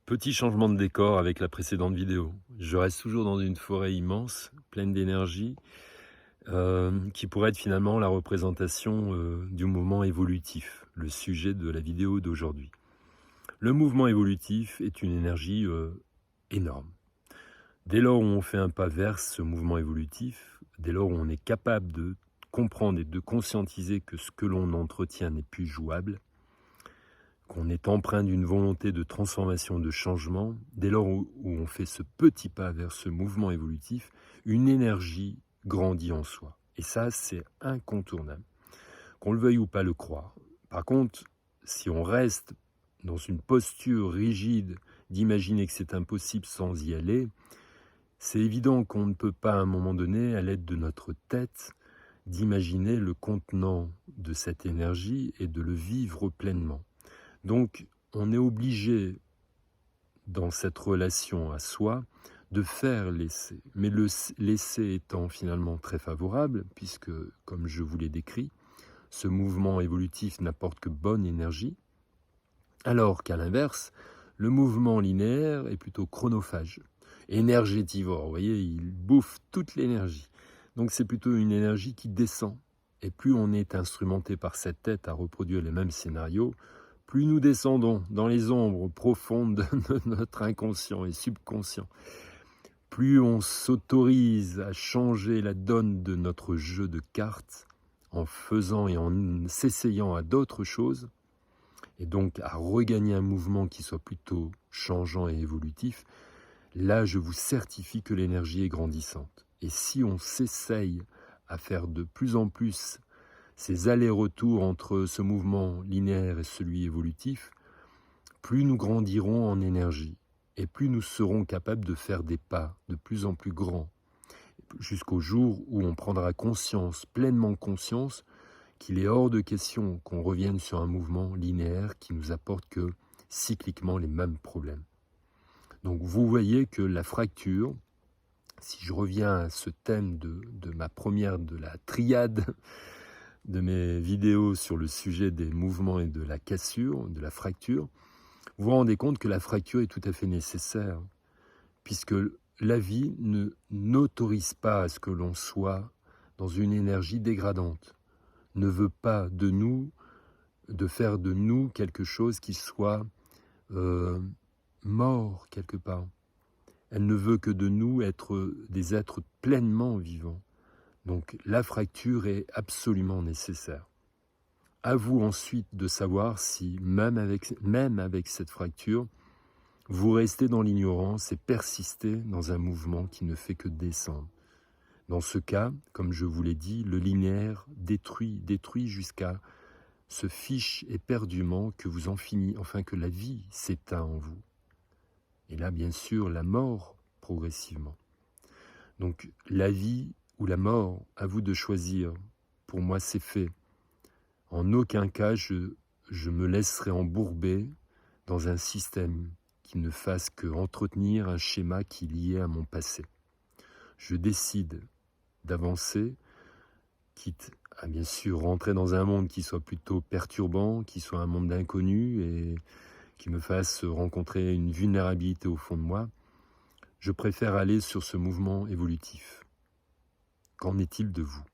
Petit changement de décor avec la précédente vidéo. Je reste toujours dans une forêt immense, pleine d'énergie, qui pourrait être finalement la représentation du mouvement évolutif, le sujet de la vidéo d'aujourd'hui. Le mouvement évolutif est une énergie énorme. Dès lors où on fait un pas vers ce mouvement évolutif, dès lors où on est capable de comprendre et de conscientiser que ce que l'on entretient n'est plus jouable, qu'on est empreint d'une volonté de transformation, de changement, dès lors où on fait ce petit pas vers ce mouvement évolutif, une énergie grandit en soi. Et ça, c'est incontournable, qu'on le veuille ou pas le croire. Par contre, si on reste dans une posture rigide d'imaginer que c'est impossible sans y aller, c'est évident qu'on ne peut pas à un moment donné, à l'aide de notre tête, d'imaginer le contenant de cette énergie et de le vivre pleinement. Donc, on est obligé, dans cette relation à soi, de faire l'essai. Mais l'essai étant finalement très favorable, puisque, comme je vous l'ai décrit, ce mouvement évolutif n'apporte que bonne énergie, alors qu'à l'inverse, le mouvement linéaire est plutôt chronophage, énergétivore. Vous voyez, il bouffe toute l'énergie. Donc c'est plutôt une énergie qui descend. Et plus on est instrumenté par cette tête à reproduire les mêmes scénarios, plus nous descendons dans les ombres profondes de notre inconscient et subconscient, plus on s'autorise à changer la donne de notre jeu de cartes en faisant et en s'essayant à d'autres choses, et donc à regagner un mouvement qui soit plutôt changeant et évolutif, là je vous certifie que l'énergie est grandissante. Et si on s'essaye à faire de plus en plus ces allers-retours entre ce mouvement linéaire et celui évolutif, plus nous grandirons en énergie et plus nous serons capables de faire des pas de plus en plus grands, jusqu'au jour où on prendra conscience, pleinement conscience, qu'il est hors de question qu'on revienne sur un mouvement linéaire qui nous apporte que cycliquement les mêmes problèmes. Donc vous voyez que la fracture, si je reviens à ce thème de ma première, de la triade de mes vidéos sur le sujet des mouvements et de la cassure, de la fracture, vous vous rendez compte que la fracture est tout à fait nécessaire, puisque la vie n'autorise pas à ce que l'on soit dans une énergie dégradante, ne veut pas de nous, de faire de nous quelque chose qui soit mort quelque part. Elle ne veut que de nous être des êtres pleinement vivants. Donc la fracture est absolument nécessaire. À vous ensuite de savoir si, même avec cette fracture, vous restez dans l'ignorance et persistez dans un mouvement qui ne fait que descendre. Dans ce cas, comme je vous l'ai dit, le linéaire détruit jusqu'à ce fiche éperdument que vous en finissez, enfin que la vie s'éteint en vous. Et là, bien sûr, la mort progressivement. Donc la vie ou la mort, à vous de choisir. Pour moi, c'est fait. En aucun cas, je me laisserai embourber dans un système qui ne fasse que entretenir un schéma qui est lié à mon passé. Je décide d'avancer, quitte à bien sûr rentrer dans un monde qui soit plutôt perturbant, qui soit un monde d'inconnu et qui me fasse rencontrer une vulnérabilité au fond de moi. Je préfère aller sur ce mouvement évolutif. Qu'en est-il de vous ?